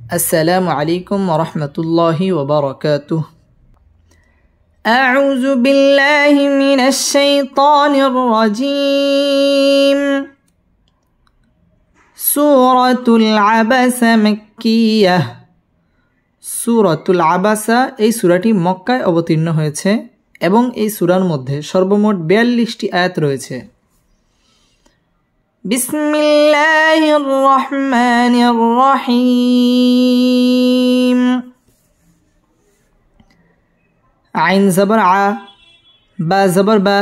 السلام عليكم ورحمة الله وبركاته. أعوذ بالله من الشيطان الرجيم. سورة العبس مكية. সূরাতুল আবাসা এই সূরাটি মক্কায় অবতীর্ণ হয়েছে এবং এই সূরার মধ্যে সর্বমোট 42টি আয়াত রয়েছে। বিসমিল্লাহির রহমানির রহিম। আইন জবর আ, বা জবর বা,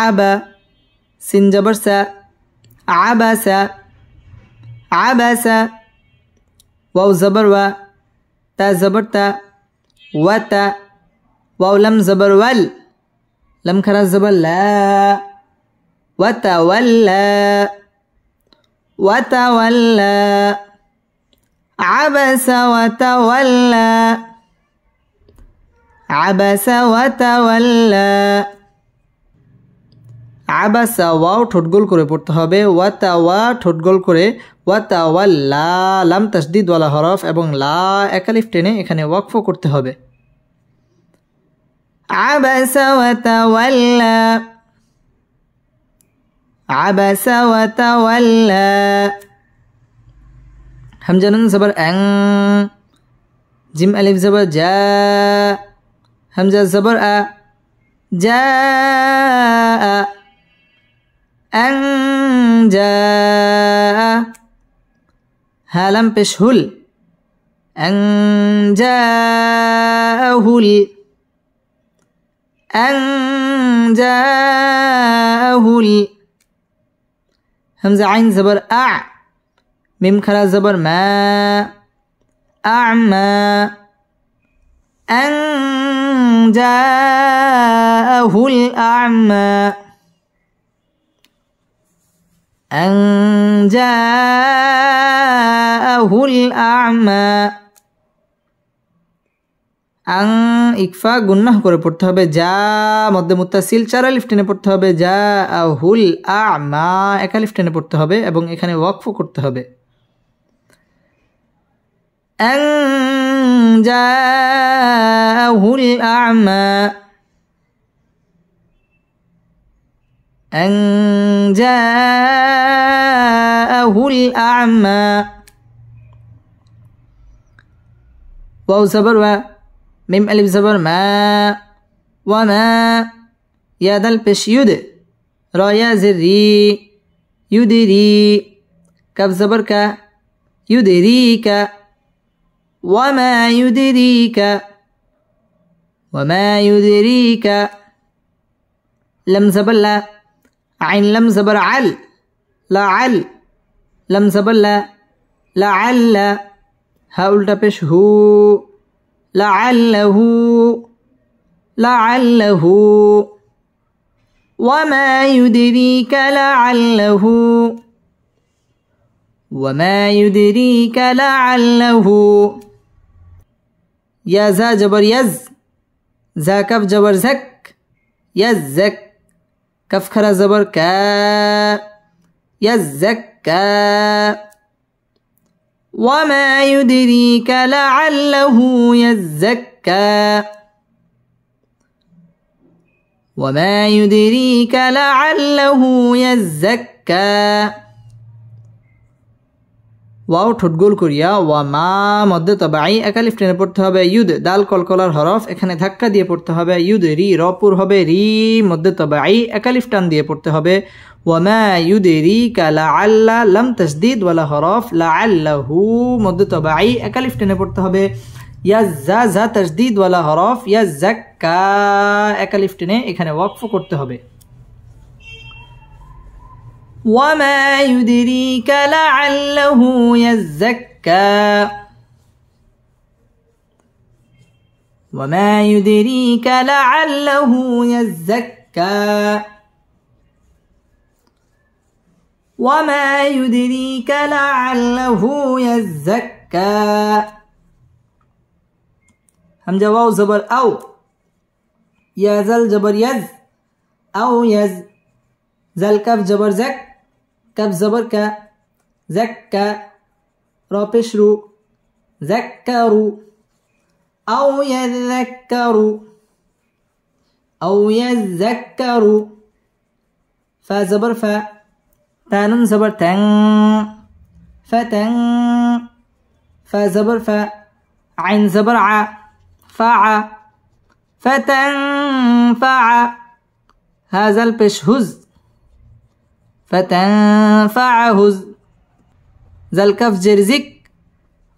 আবা, সিন জবর সা, আবাসা, আবাসা, ওয়াও জবর ওয়া, তা জবর তা, ওয়াতা, ওয়াও লাম জবর ওয়াল, লাম খারা জবর লা, ওয়াতাওয়াল্লা, ওয়াতাওয়াল্লা, আবাসা ওয়াতাওয়াল্লা, আবাসা ওয়াতাওয়াল্লা। আবাসা ওয়াও ঠোঁট গোল করে পড়তে হবে, ওয়াতাওয়া ঠোঁট গোল করে, ওয়াতাওয়াল্লা লাম তাসদিদ ওয়ালা হরফ এবং লা একালিফ টেনে এখানে ওয়াকফ করতে হবে। আবাসা ওয়াতাওয়াল্লা, আবাসা ওয়াতাওয়াল্লা। হামজা নুন জবর আং, জিম আলিফ জবর জা, হামজা জবর আ, জা, আং জা, হা লাম পেশ হুল, আং জা হুল, আং জা হুল। হামজা আইন জবর আ, মিম খারা জবর মা, আ'মা, আন জাহুল আ'মা, আন জাহুল আ'মা। আং ইকফা গুন্নাহ করে পড়তে হবে, যা মধ্যে মুত্তাসিল 4 আলিফ টেনে পড়তে হবে, যা আহুল আ'মা 1 আলিফ টেনে পড়তে হবে এবং এখানে ওয়াকফ করতে হবে। আং জাহুল আ'মা, আং জাহুল আ'মা। ওয়াও জবর ওয়া, মিম আলিফ জবর মা, ওয়া মা, ইয়া দাল পেশ ইউদ, রা ইয়া জির রি, ইউদিরি, কাফ জবর কা, ইউদিরিকা, ওয়া মা ইউদিরিকা, ওয়া মা ইউদিরিকা। লাম জবর লা, আইন লাম জবর আল, লা আল, লাম জবর লা, লা আল্লা, হা উল্টা পেশ হু, لعله، لعله، وما يدريك لعله، وما يدريك لعله. يا زا جبر يز، زا كف جبر زك، يزك، كف خرا زبر كا، يزكى. وما يدريك لعله يزكى، وما يدريك لعله يزكى। ওয়াও ঠোঁট গোল করিয়া, ওয়া মা মধ্যে তবাই 1 আলিফ টেনে পড়তে হবে, ইউদ দাল কলকলার হরফ এখানে ধাক্কা দিয়ে পড়তে হবে, ইউদ রি রপুর হবে, রি মধ্যে তবাই 1 আলিফ টান দিয়ে পড়তে হবে। ওয়ামা ইউদিরিকা লাআল্লা লাম তাসদিদ ওয়ালা হরফ, লাআল্লাহু মধ্যে তবাই 1 আলিফ টেনে পড়তে হবে, ইয়াজ্জা জা তাসদিদ ওয়ালা হরফ, ইয়াজ্জাক্কা 1 আলিফ টেনে এখানে ওয়াকফ করতে হবে। ওয়ামা ইউদিরিকা লাআল্লাহু ইয়াজ্জাক্কা, ওয়ামা ইউদিরিকা লাআল্লাহু ইয়াজ্জাক্কা, وما يدريك لعله يزكى. همزة واو زبر أو، يا زل جبر يز، أو يز، زل كف جبر زك، كف زبر كا، زكا، را پیش رو، ذكروا أو يذكروا أو يذكروا. فا زبر فا، تانون زبر تن، فتن. فا زبر فا، عين زبر ع، فع، فتنفع. هذا البش هز، فتنفع هز. ذا الكف جر زك،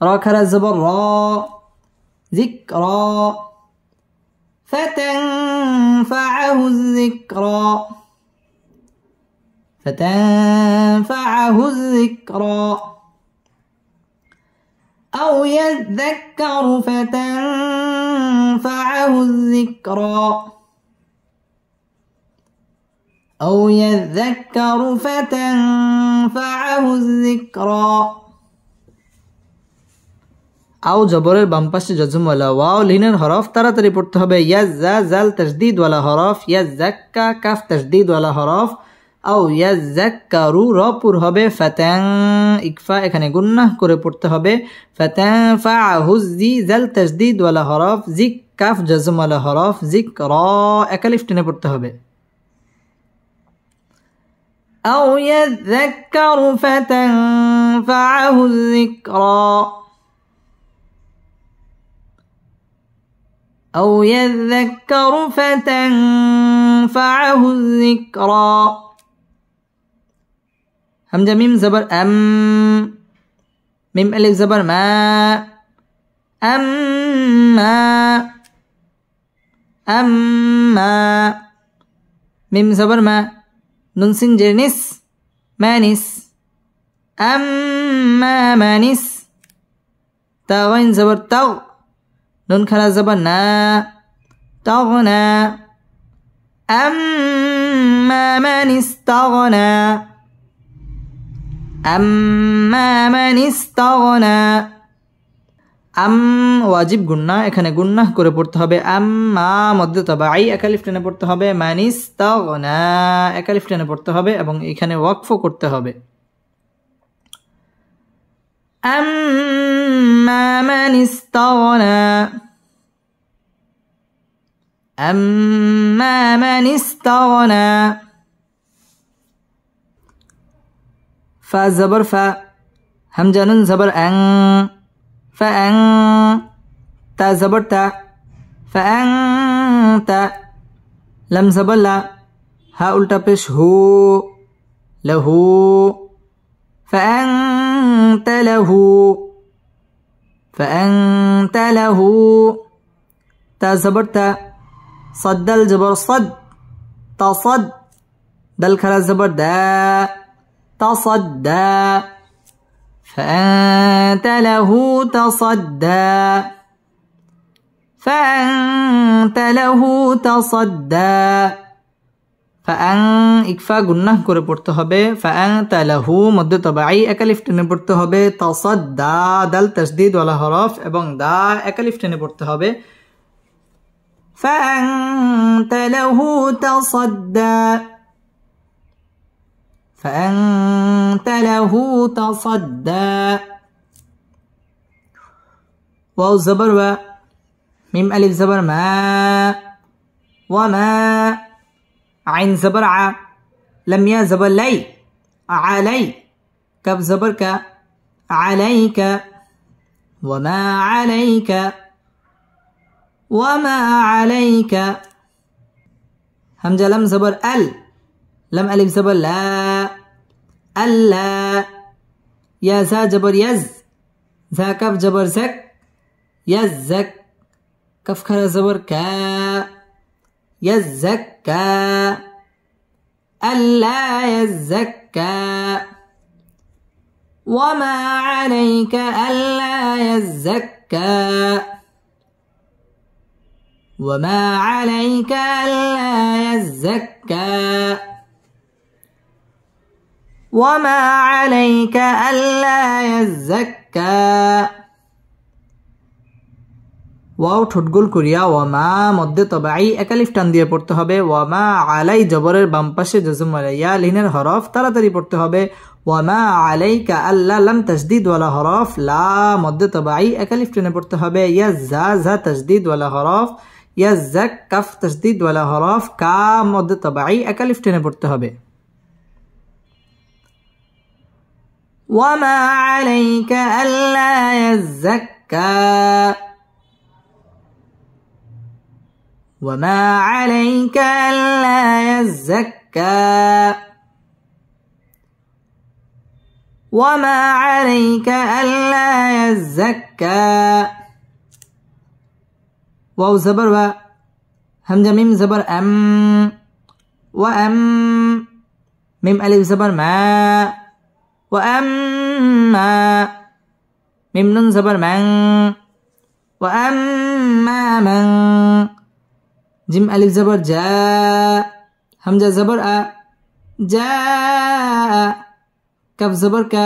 را كرا زبر را، ذكرى. فتنفعه الذكرى، فتنفعه الذكرى. أو يذكر فتنفعه الذكرى، أو يذكر فتنفعه الذكرى. আও জবরের বাম পাশে জজমওয়ালা ওয়াও লিনের হরফ তাড়াতাড়ি পড়তে হবে। ইয়া জা জাল তাসদীদ ওয়ালা হরফ, ইয়া যাক্কা কাফ তাসদীদ ওয়ালা হরফ। আও ইয়া যাক্কারু র পুর হবে। ফাতান ইকফা এখানে গুন্নাহ করে পড়তে হবে। ফাতানফাআহু জি জাল তাসদীদ ওয়ালা হরফ, জিক কাফ জজম ওয়ালা হরফ, যিকরা একালিফ টেনে পড়তে হবে। আও ইয়াযাক্কারু ফাতানফাআহু যিকরা, أو يذكر فتنفعه الذكرى. همزة ميم زبر أم، ميم ألف زبر ما، أما أما. ميم زبر ما، نون سين جرنس مانس، أما مانس. تا غين زبر تغ، نون خلا زبر نا، تغنى. أما من استغنى، أما من استغنى. আম ওয়াজিব গুন্না, এখানে গুন্নাহ করে পড়তে হবে। আম্মা মধ্যে তাবাই একালিফ টেনে পড়তে হবে। মানিস্তাগনা একালিফ টেনে পড়তে হবে এবং এখানে ওয়াকফ করতে হবে। أما من استغنى، أما من استغنى. فا زبر فا، همزة نون زبر أن، فأن. تا زبر تا، فأنت. لم زبر لا، ها उल्टा पेश हो، له. فأنت له، فأنت له. تا زبر تا، صد الجبر صد، تصد. دل خلا زبر دا، تصدى. فأنت له تصدى، فأنت له تصدى. ফাআং ইকফা গুন্নাহ করে পড়তে হবে। ফাআনতা লাহু মধ্যে তাবাই একালিফ টেনে পড়তে হবে। তাসাদ্দা দাল তাসদীদ ওয়ালা হরফ এবং দা একালিফ টেনে পড়তে হবে। ফাআনতা লাহু তাসাদ্দা, ফাআনতা লাহু তাসাদ্দা। ওয়াও জবর ওয়া, মিম আলিফ জবর মা, ওয়া মা। عين زبر ع، لم يا زبر لي، علي. كف زبر ك، عليك. وما عليك، وما عليك. همزة لم زبر ال، لم ألف زبر لا، ألا. يا زا جبر يز، زا كف جبر زك، يزك. كف خرا زبر كا، يزكى. ألا يزكى. وما عليك ألا يزكى، وما عليك ألا يزكى، وما عليك ألا يزكى، ওয়াও ঠোঁটগোল করিয়া ওয়া মা মধ্যে তবাই একালিফ টান দিয়ে পড়তে হবে। ওয়া মা আলাই জবরের বাম পাশে জজম ওয়ালা ইয়া লিনের হরফ তাড়াতাড়ি পড়তে হবে। ওয়া মা আলাইকা আল্লাহ লাম তাসদিদ ওয়ালা হরফ লা মধ্যে তবাই একালিফ টেনে পড়তে হবে। ইয়া জা জা তাসদিদ ওয়ালা হরফ ইয়া জাক কাফ তাসদিদ ওয়ালা হরফ কা মধ্যে তবাই একালিফ টেনে পড়তে হবে। ওয়া মা আলাইকা আল্লা ইয়াযাক্কা وما عليك ألا يزكى وما عليك ألا يزكى واو زبر و همزة ميم زبر أم وأم ميم ألف زبر ما وأما ميم نون زبر من وأما من जिम अलिफ जबर जा हमजा जबर आ जा कफ जबर का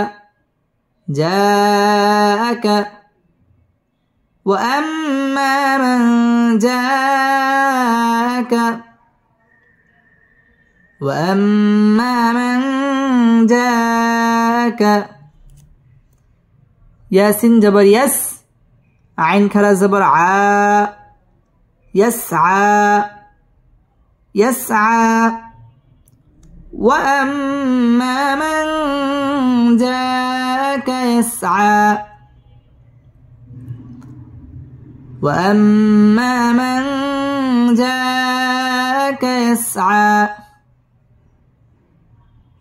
जाका व अम्मा मन जाका व अम्मा मन जाका यासिन जबर यस आइन खरा जबर आ يسعى يسعى وأما من جاءك يسعى وأما من جاءك يسعى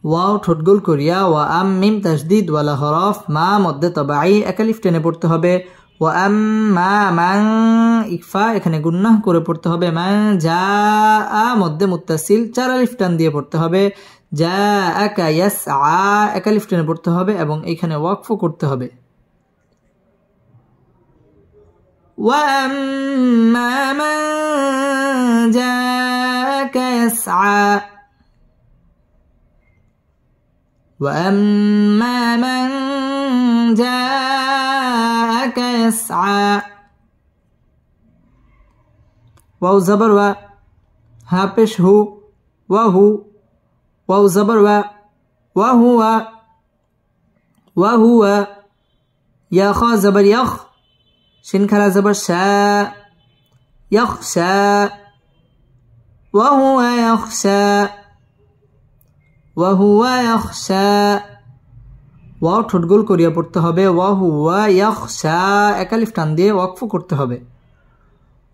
ওয়াও ঠোঁটগোল করিয়া ওয়া আম মিম তাসদিদ ওয়ালা হরফ মা মধ্যে তবাই একালিফ টেনে পড়তে হবে। ওয়া আম্মা মান ইকফা এখানে গুন্নাহ করে পড়তে হবে। মান জাআ মধ্যে মুত্তাসিল চার আলিফ টান দিয়ে পড়তে হবে। জাআকা ইয়াসআ একালিফ টেনে পড়তে হবে এবং এখানে ওয়াকফ করতে হবে। ওয়া আম্মা মান জাআকা ইয়াসআ ওয়া আম্মা মান جاءك يسعى واو زبر و ها پیش هو وهو واو زبر و وهو وهو يا خا زبر يخ شين خلا زبر شا يخشى وهو يخشى وهو يخشى ওয়াও ঠোঁটগোল করিয়া পড়তে হবে। ওয়া হুয়া ইয়াখশা একালিফ টান দিয়ে ওয়াকফ করতে হবে।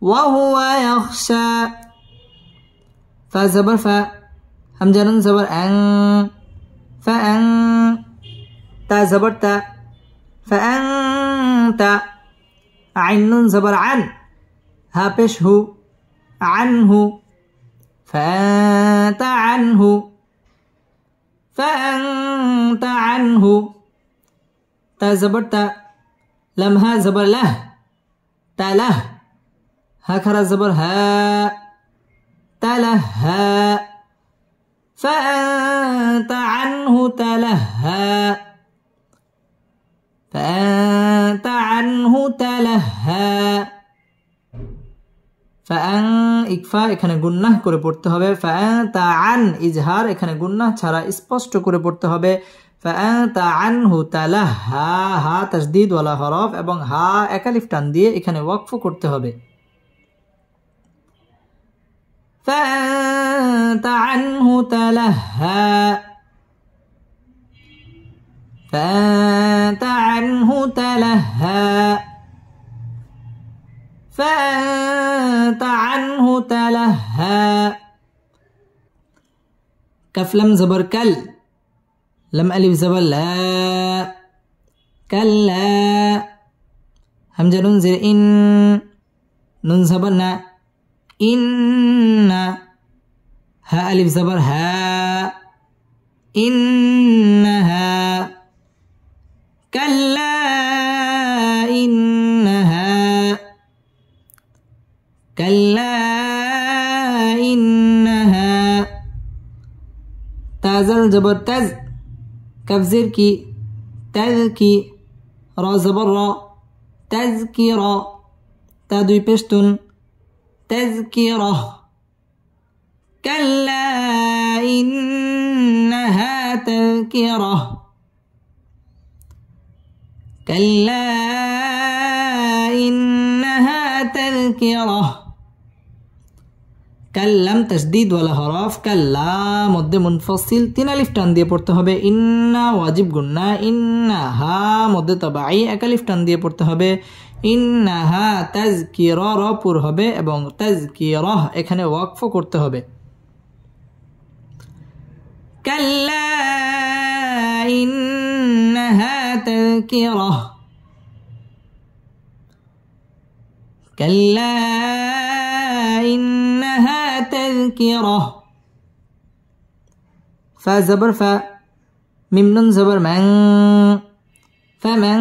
ওয়া হুয়া ইয়াখশা ফা জবর ফা হামজা নুন জবর আন ফা আন তা জবর তা ফা আনতা আইন নুন জবর আন হা পেশ হু আনহু ফা আনতা আনহু فأنت عنه تا زبر تا لمها زبر له تله هكذا زبر ها تلها فأنت عنه تلها فأنت عنه تلها ফাআন ইকফা এখানে গুন্নাহ করে পড়তে হবে। ফাআতা আন ইজহার এখানে গুন্নাহ ছাড়া স্পষ্ট করে পড়তে হবে। ফাআতা আনহু তালাহা হা তাসদীদ ওয়ালা হরফ এবং হা একালিফ টান দিয়ে এখানে ওয়াকফ করতে হবে। ফাআতা আনহু তালাহা ফাআতা আনহু তালাহা فأنت عنه تلهى كف لم زبر كل لم ألف زبر لا كلا همزة نون زر إن نون زبرنا إن ها ألف زبر ها إنها كلا إنها كلا إنها تازل زبر تز كف زر كي تذكي را زبر را تذكرا তা দুই পেশতুন তাযকিরাহ কাল্লা ইন্নাহা তাযকিরাহ কাল্লা ইন্নাহা তাযকিরাহ কাল্লাম তাসদীদ ওয়ালা হরফ কাল্লা মধ্যে মুনফসিল 3 আলিফ টান দিয়ে পড়তে হবে ইন্না ওয়াজিব গুন্না ইন্নাহা মধ্যে তাবাঈ 1 আলিফ টান দিয়ে পড়তে হবে ইন্নাহা তাযকিরা র পুর হবে এবং তাযকিরাহ এখানে ওয়াকফ করতে হবে কাল্লা ইন্নাহা তাযকিরাহ কাল্লা إنها تذكرة فا زبر فا ميم نون زبر من فمن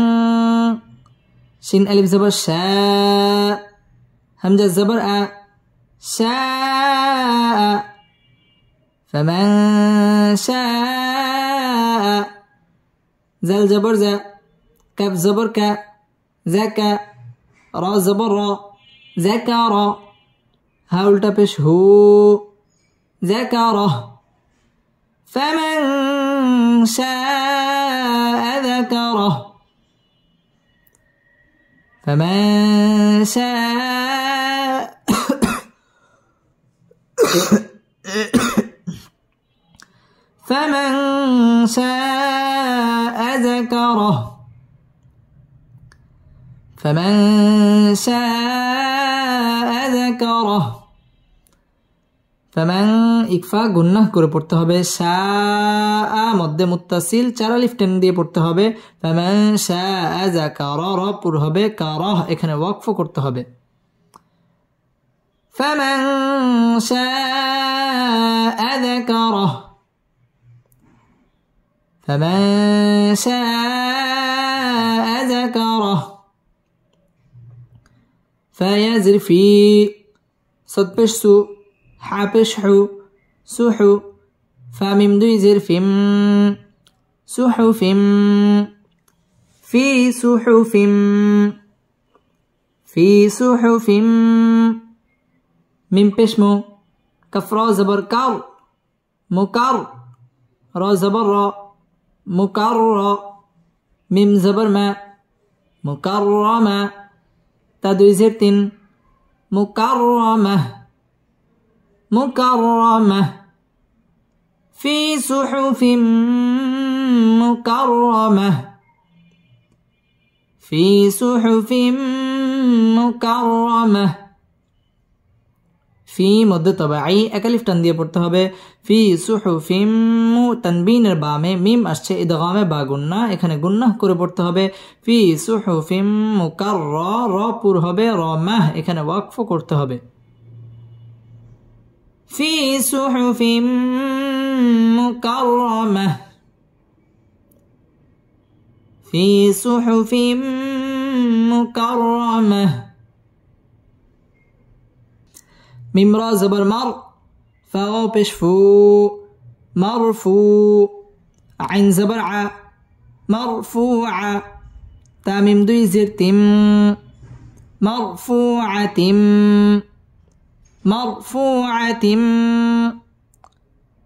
شين ألف زبر شاء همزة زبر أ شاء فمن شاء زل زبر ز كف زبر ك زكا را زبر را ذكر ها উল্টা পেশ হু ذكره فمن شاء ذكره فمن شاء فمن شاء ذكره فمن شاء ذكره فمن ইকফা গুন্নাহ করে পড়তে হবে শাআ মধ্যে মুত্তাসিল 4 আলিফ টেন দিয়ে পড়তে হবে فمن شاء ذكره র পুর হবে কারাহ এখানে ওয়াকফ করতে হবে فمن شاء ذكره فمن شاء ذكره فيزر في صد بش سو حابش حو سوحو فميم دو يزر فيم سحف في سحف في سحف ميم بشمو كفرا زبر كار مكر را زبر را مكر ميم زبر ما مكرمة تدوي زرتين مكرمة مكرمة في صحف مكرمة في صحف مكرمة في মধ্যে তাবাঈ 1 আলিফ টান দিয়ে পড়তে হবে في صحف তানবিনের বামে মিম আসছে ইদগামে বা গুন্নাহ এখানে গুন্নাহ করে পড়তে হবে في صحف মুকাররা র পুর হবে রামাহ এখানে ওয়াকফ করতে হবে في صحف مكرمة في صحف مكرمة ميم را زبر مر فاو بش فو مرفوع عين زبر ع مرفوعة تاميم دوي زر تم مرفوعة مرفوعة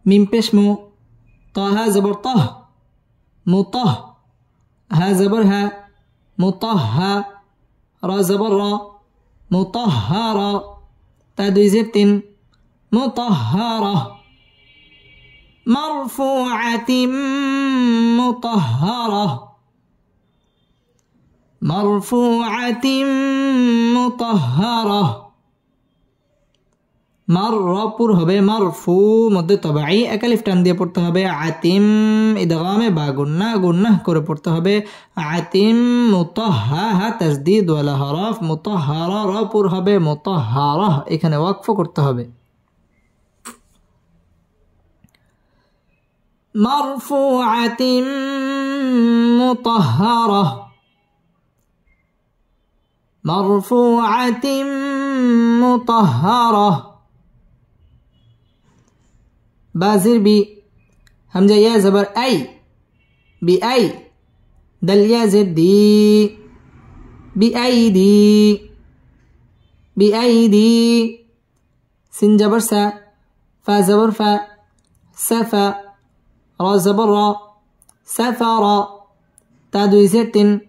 ميم بشمو طه زبر طه مطه ها زبر ها مطه را زبر را مطهرة تدوي زبتن مطهرة مرفوعة مطهرة مرفوعة مطهرة মার রপুর হবে মারফু মধ্যে তাবাঈ 1 আলিফ টান দিয়ে পড়তে হবে আতিম ইদগামে বা গুন্নাহ করে পড়তে হবে আতিম মুতাহহা হা তাসদীদ ওয়ালা হরফ মুতাহহারা রপুর হবে মুতাহহারা এখানে ওয়াকফ করতে হবে মারফুআতিন মুতাহহারা মারফুআতিন মুতাহহারা بازر بي همزة يا زبر أي بأي دل يا زر دي بأيدي بأيدي سين جبر سا فا زبر فا سفا را زبر را سفر تا دوي زيتن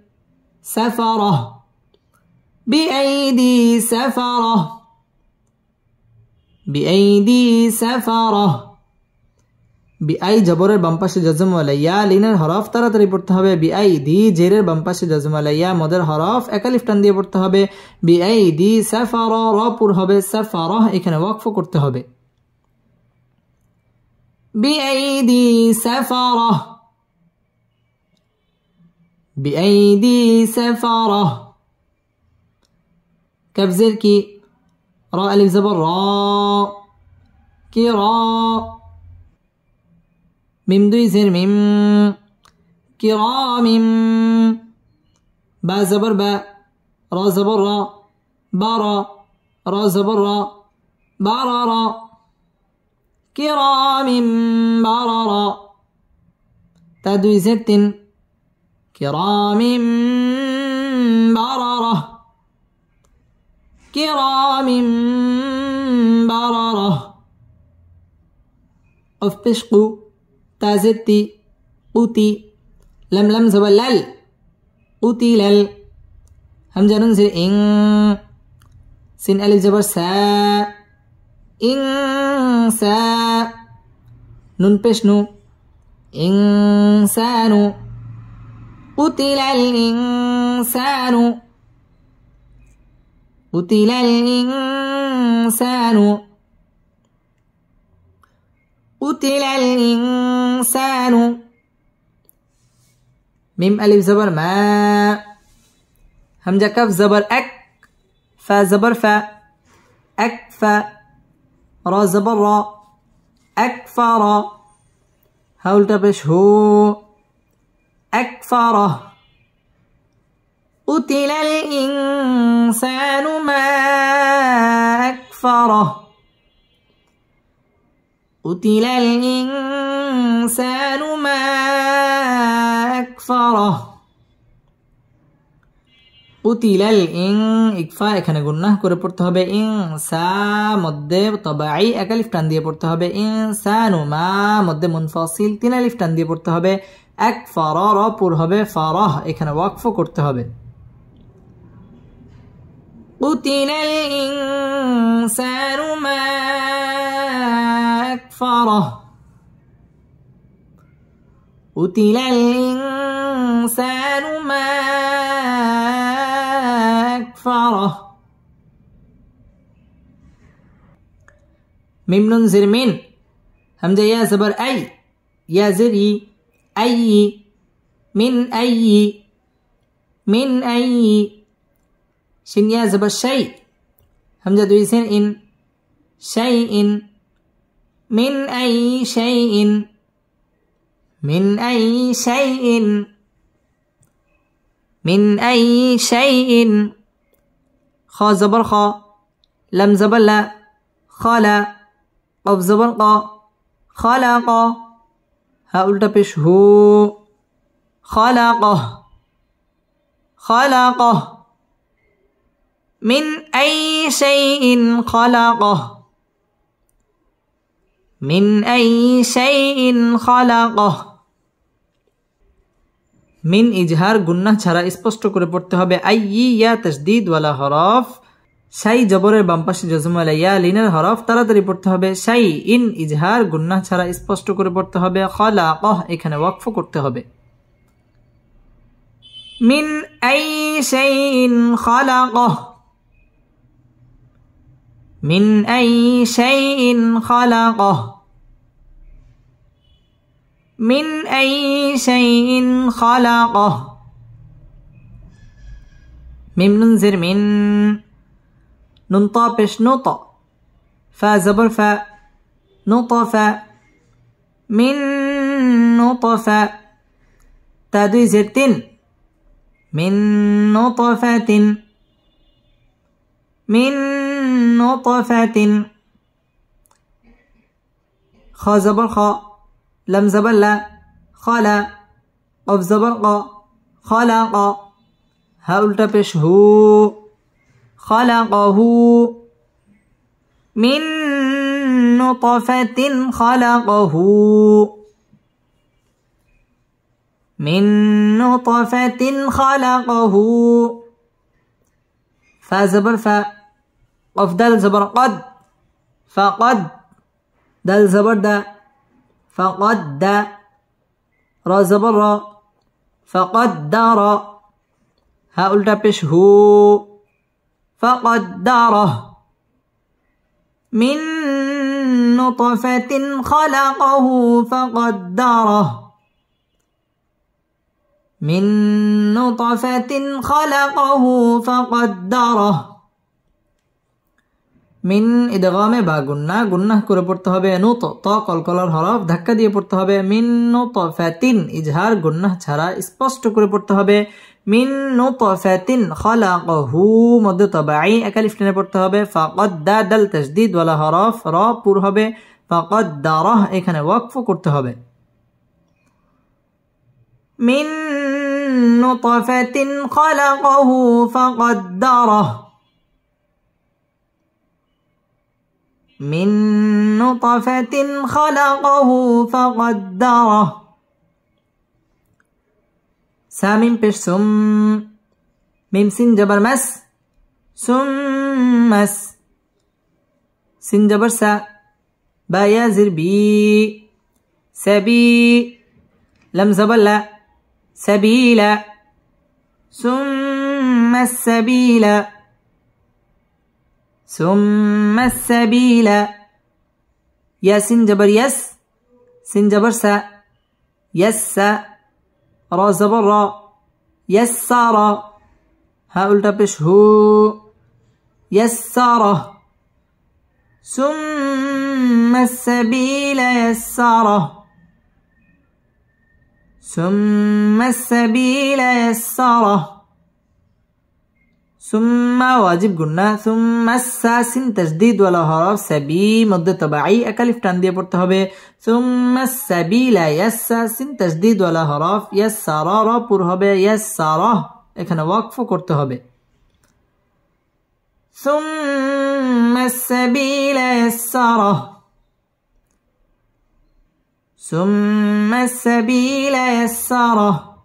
سفره بأيدي سفره بأيدي سفره বিআই জবরের বাম পাশে জজম ওয়ালা ইয়া লিনের হরফ তাড়াতাড়ি পড়তে হবে। বিআইদি জেরের বাম পাশে জজম ওয়ালা ইয়া মদের হরফ একালিফ টান দিয়ে পড়তে হবে। বিআইদি সাফারা র পুর হবে সাফারা, এখানে ওয়াকফ করতে হবে। বিআইদি সাফারা বিআইদি সাফারা কাফ জের কি রা আলিফ জবর রা কি রা মিম দুই জের মিম কিরামিম বা জবর বা রা জবর রা বারা রা জবর রা বারারা কিরামিম বারারা তা দুই জের তিন কিরামিম বারারা কিরামিম বারারা অফ পেশকু تازتي قوتي لم لم زبلل قوتي لل همزة ننزل إن سين ألف زبر سا إن سا نون بشنو إنسان قتل الإنسان قتل الإنسان قتل الإنسان ميم ألف زبر ما همزة كاف زبر أك فا زبر فا أكفى را زبر را أكفر هاول تبش هو أكفره قتل الإنسان ما أكفره قتل الإنسان ما أكفره قتل ইকফা এখানে গুন্নাহ করে পড়তে হবে। ইনসা মধ্যে তবাই এক আলিফ টান দিয়ে পড়তে হবে। ইনসানু মা মধ্যে মুনফাসিল তিন আলিফ টান দিয়ে পড়তে হবে। আকফারা র পুর হবে ফারাহ, এখানে ওয়াকফ করতে হবে। قتل الإنسان ما أكفره قتل الإنسان ما أكفره ميم نون زر من همزة يا زبر أي يا زري أي من أي من أي شين يا زبر شيء همزة دوي سين إن شيء من أي شيء من أي شيء من أي شيء خا زبر خا لم زبر لا خلا قف زبر قا خلق ها উল্টা পেশ হু خلقه خلقه من أي شيء خلقه من أي شيء خلقه মিন ইজহার গুন্নাহ ছাড়া স্পষ্ট করে পড়তে হবে। আই ইয়া তাসদীদ ওয়ালা হরফ শাই জবরের বাম পাশে জজম ওয়ালা ইয়া লিনের হরফ তাড়াতাড়ি পড়তে হবে। শাই ইন ইজহার গুন্নাহ ছাড়া স্পষ্ট করে পড়তে হবে। খালাকাহ এখানে ওয়াকফ করতে হবে। মিন আই শাইইন খালাকাহ মিন আই শাইইন খালাকাহ من أي شيء خلقه ميم ننزر من ننطابش نطا فا زبر فا نطفا من نطفا تادوي زرتين من نطفة من نطفة خا زبر خا لم زبر لا خلا قف زبر قا خلق ها উল্টা পেশ হু خلقه من نطفة خلقه من نطفة خلقه فا زبر فا قف دال زبر قد فقد دال زبر دا فقد دا را زبر را فقدر ها الٹا پیش ہو فقدره من نطفة خلقه فقدره من نطفة خلقه فقدره মিন ইদগামে বা গুন্নাহ করে পড়তে হবে নুত ত কলকলার হরফ ধাক্কা দিয়ে পড়তে হবে মিন নুতফাতিন ইজহার গুন্নাহ ছাড়া স্পষ্ট করে পড়তে হবে মিন নুতফাতিন খালাকাহু মধ্য তাবাঈ এক আলিফ টেনে পড়তে হবে ফাকাদ্দা দাল তাসদীদ ওয়ালা হরফ র পুর হবে ফাকাদ্দারাহ এখানে ওয়াকফ করতে হবে মিন নুতফাতিন খালাকাহু ফাকাদ্দারাহ من نطفة خلقه فقدره سامين پیش سم ميم سين جبر مس سم مس سين جبر سا با يا زر بي سبي لم زبر لا سبيلا ثم السبيل ثم السبيل يا سين جبر يس سين جبر سا يس را زبر را يسر ها الٹا پیش ہو يسره ثم السبيل يسره ثم السبيل يسره ثم واجب গুন্না ثم الساسين تشديد ولا حرف سبي مد تبعي এক আলিফ টান দিয়ে পড়তে হবে ثم السبيل يساسين تشديد ولا حرف يسر রা পুর হবে يسره এখানে ওয়াকফ করতে হবে ثم السبيل يسره ثم السبيل يسره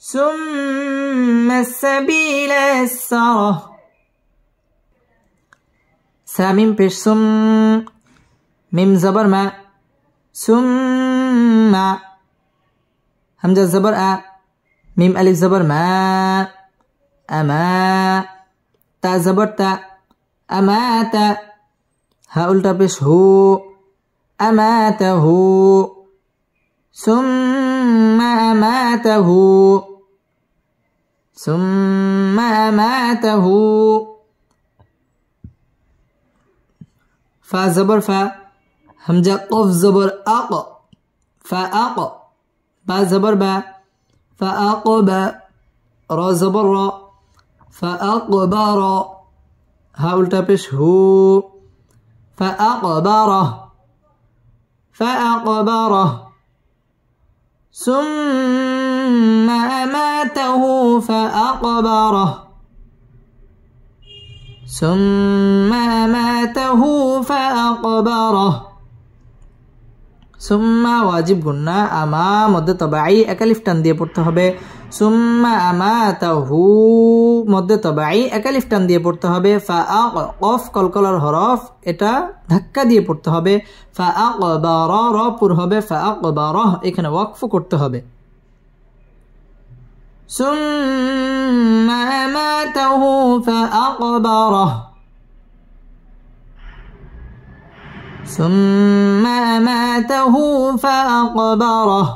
ثم السبيل يسره سامين پیش سم ميم زبر ما ثم همزة زبر أ ميم ألف زبر ما أما تا زبر تا أمات ها الٹا پیش هو أماته ثم أماته ثم أماته فا زبر فا همزة قف زبر أق فأق با زبر با فأقب را زبر را فأقبر ها الٹا پیش هو فأقبره فأقبره ثم أماته فأقبره ثم أماته فأقبره ثم واجب গুন্না আমা মধ্য তাবাঈ এক আলিফ টান দিয়ে পড়তে হবে ثم أماته মধ্য তাবাঈ এক আলিফ টান দিয়ে পড়তে হবে ফাআক কফ কলকলার হরফ এটা ধাক্কা দিয়ে পড়তে হবে ফাআকবারা রা পুর হবে ফাআকবারাহ এখানে ওয়াকফ করতে হবে ثم أماته فأقبره ثم أماته فأقبره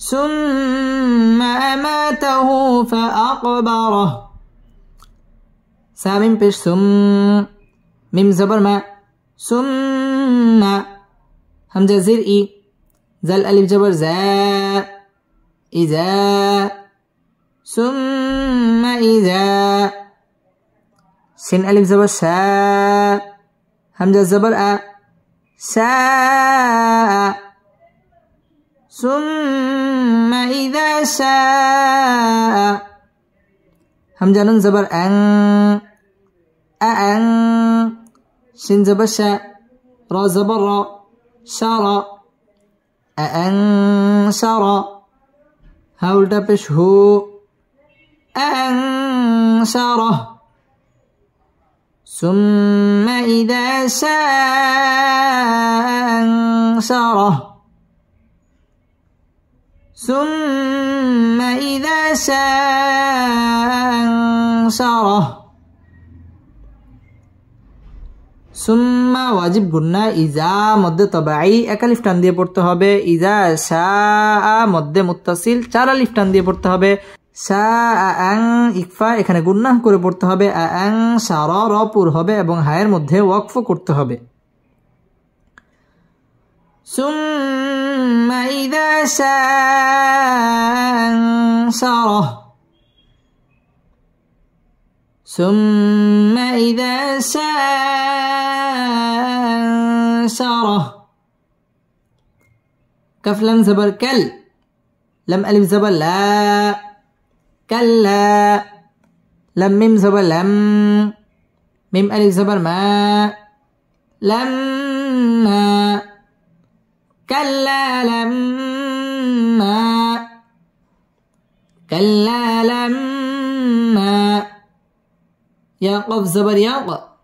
ثم أماته فأقبره سامين پیش سم ميم زبر ما ثم همزة زر إي زل ألف جبر زا إذا ثم إذا سين ألف زبر شا همزة زبر أ شاء সুম্মা ইযা শাআ হামজা নুন জবর আং আং শিন জবর শা রা জবর রা শারা আং শারা হা উল্টা পেশ হু আং শারা সুম্মা ইযা শাআ أنشره ثم إذا شاء أنشره ثم ওয়াজিব গুন্না ইজা মধ্যে তবাই এক আলিফ টান দিয়ে পড়তে হবে ইজা শাআ মধ্যে মুত্তাসিল চার আলিফ টান দিয়ে পড়তে হবে শাআন ইকফা এখানে গুন্নাহ করে পড়তে হবে আন শারা র পুর হবে এবং হায়ের মধ্যে ওয়াকফ করতে হবে ثم إذا شاء أنشره ثم إذا شاء أنشره كف لم زبر كل لم ألف زبر لا كلا لم ميم زبر لم ميم ألف زبر ما لما كلا لما يا قف زبر ياق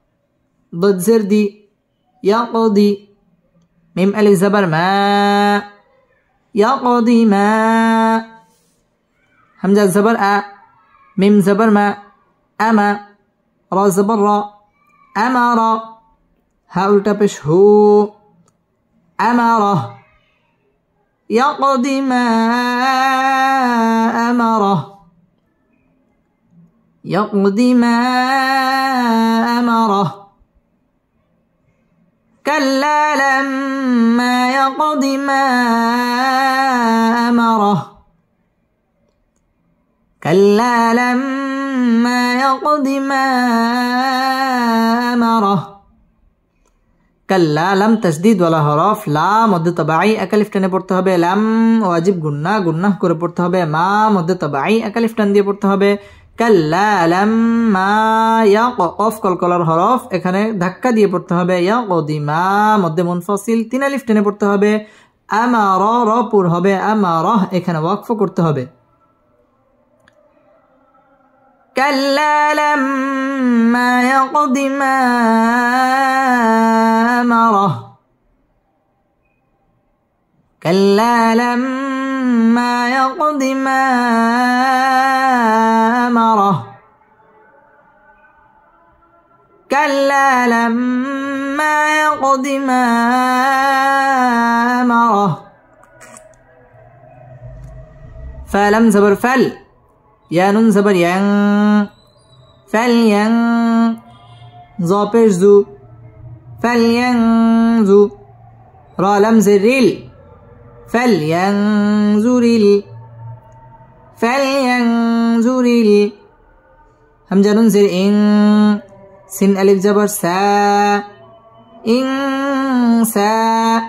ضد زردي يقضي ميم ألف زبر ما يقضي ما همزة زبر أ ميم زبر ما أما را زبر را أمر ها উল্টা পেশ হু أمره يقضي ما أمره يقضي ما أمره كلا لما يقض ما أمره كلا لما يقض ما أمره কাল্লা লাম তাসদিদ ওয়ালা হরফ লা মধ্যে তবাই এক আলিফ টানে পড়তে হবে লাম ওয়াজিব গুন্নাহ করে পড়তে হবে মা মধ্যে তবাই এক আলিফ টান দিয়ে পড়তে হবে কাল্লা লাম্মা ইয়াকফ কলকলার হরফ এখানে ধাক্কা দিয়ে পড়তে হবে ইয়াকদিমা মধ্যে মুনফাসিল তিন আলিফ টেনে পড়তে হবে আমারা র পুর হবে আমারা এখানে ওয়াকফ করতে হবে كلا لما يقض ما أمره كلا لما يقض ما أمره كلا لما يقض ما أمره فلم زبر فل يا نون زبر ين فلين ظا پیش زو فلينزو را لم زريل فلينزريل فلينزريل همزة نون زر إن سين ألف زبر سا إنسا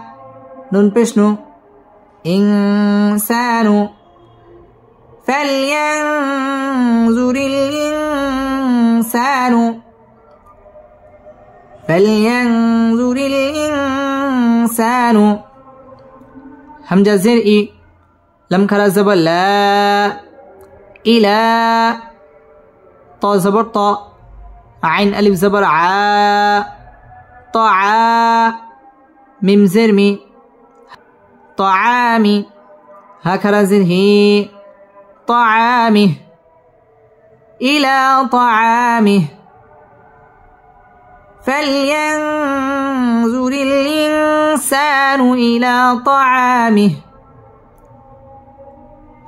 نون پیش نو إنسانو فلينظر الإنسان فلينظر الإنسان همزة زر إي لم كلا زبر لا إلى طا زبر طا عين ألف زبر ع طعا ميم زر مي طعامي هكذا زر هي طعامه إلى طعامه فلينظر الإنسان إلى طعامه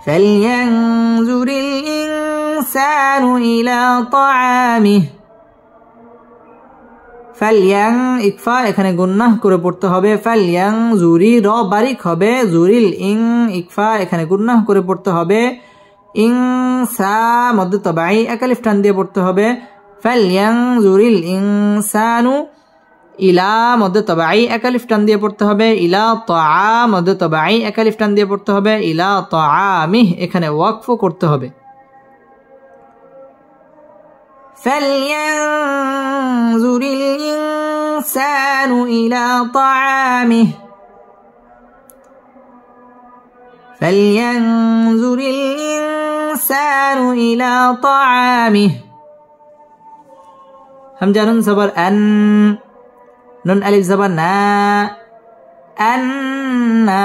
فلينظر الإنسان إلى طعامه ফালিয়াং ইকফা এখানে গুন্নাহ করে পড়তে হবে ফালিয়াং জুরি র বারিক হবে জুরিল ইং ইকফা এখানে গুন্নাহ করে পড়তে হবে ইং সা মধ্যে তবাই এক আলিফ টান দিয়ে পড়তে হবে ফালিয়াং জুরিল ইনসানু ইলা মধ্যে তবাই এক আলিফ টান দিয়ে পড়তে হবে, ইলা তাআ মধ্যে তবাই এক আলিফ টান দিয়ে পড়তে হবে, ইলা তাআমিহ এখানে ওয়াকফ করতে হবে। ফালইয়ানজুরিল ইনসানু ইলা তাআমিহ, ফালইয়ানজুরিল ইনসানু ইলা তাআমিহ। হামজা নুন জবর আন, নুন আলিফ জবর না, আন্না।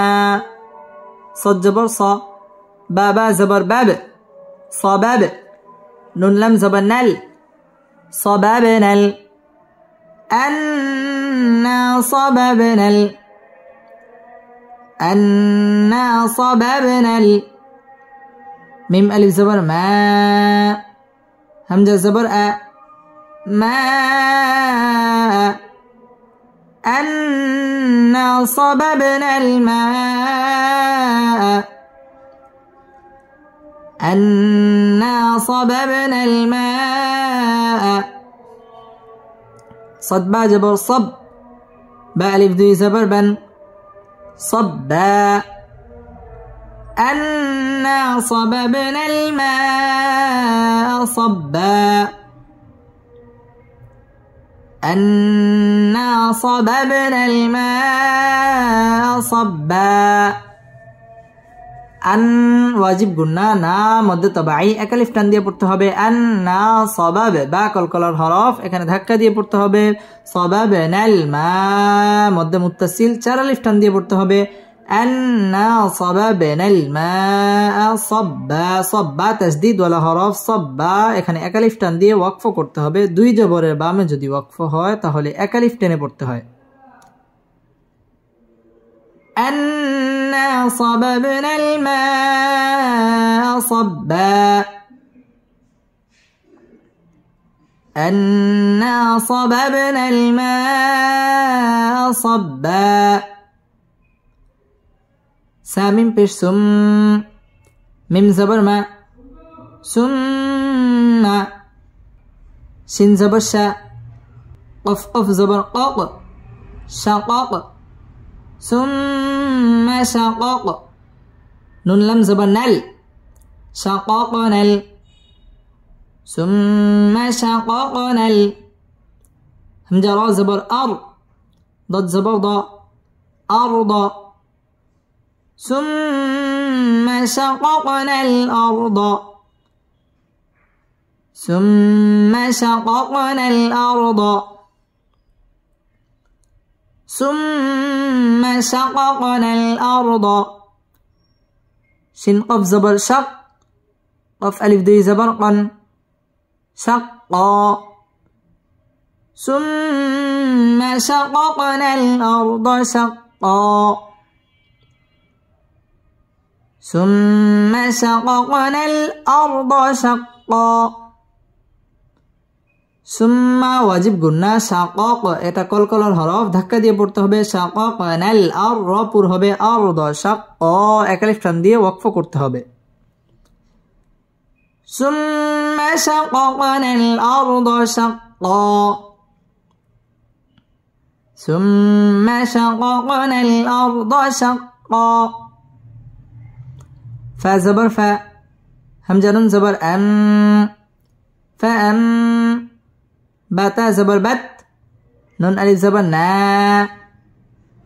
صاد জবর ص, বা বা জবর বাব, صباب। নুন লাম জবর নাল, صبابنال। أنا صببنا أنا صببنا ميم ألف زبر ما، همزة زبر أ، ما أنا صببنا الماء، أنا صببنا الماء. صد با جبر صب، با ألف دي زبر بن، صبا. أنا صببنا الماء صبا، أنا صببنا الماء صبا. আন ওয়াজিব গুন্না, না মধ্যে তবাই এক আলিফ টান দিয়ে পড়তে হবে। আন না সবাব, বা কলকলার হরফ এখানে ধাক্কা দিয়ে পড়তে হবে। সবাবনাল মা মধ্যে মুত্তাসিল চার আলিফ টান দিয়ে পড়তে হবে। আন না সবাবনাল মা সব্বা, সব্বা তাসদীদ ওয়ালা হরফ, সব্বা এখানে এক আলিফ টান দিয়ে ওয়াকফ করতে হবে। দুই জবরের বামে যদি ওয়াকফ হয় তাহলে এক আলিফ টেনে পড়তে হয়। أنا صببنا الماء صبا، أنا صببنا الماء صبا. سامين بيش سم، ميم زبر ما، سم. شين زبر شا، قف قف زبر قاق، شقاق. ثم شقق، نون لم زبر نل، شققنا ال، ثم شققنا ال. همزة را زبر أر، ضد زبر ضاء، أرض. ثم شققنا الأرض، ثم شققنا الأرض، ثم شققنا الأرض. شين قف زبر شق، قف ألف دي زبر قن، شقا. ثم شققنا الأرض شقا، ثم شققنا الأرض شقا. সুম্মা ওয়াজিব গুন্না, শাকাক এটা কলকলার হরফ ধাক্কা দিয়ে পড়তে হবে। শাকাকনাল আর র পুর হবে, আরদ শাক এক আলিফ টান দিয়ে ওয়াকফ করতে হবে। সুম্মা শাকাকনাল আরদ শাক্কা, সুম্মা শাকাকনাল আরদ শাক্কা। ফা জবর ফা, হামজা নুন জবর আম, ফাআম। باتا زبر بت، نون ألف زبر نا،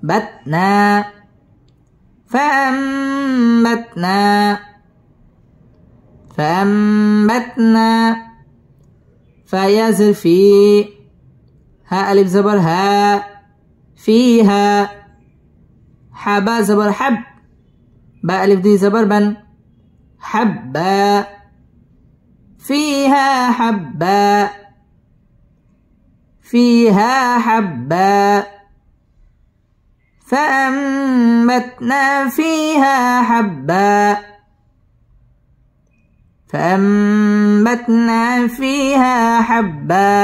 بتنا. فأنبتنا، فأنبتنا. فيا زر في، ها ألف زبر ها، فيها. حبا زبر حب، با ألف دي زبر بن، حبا. فيها حبا، فيها حبا. فأنبتنا فيها حبا، فأنبتنا فيها حبا.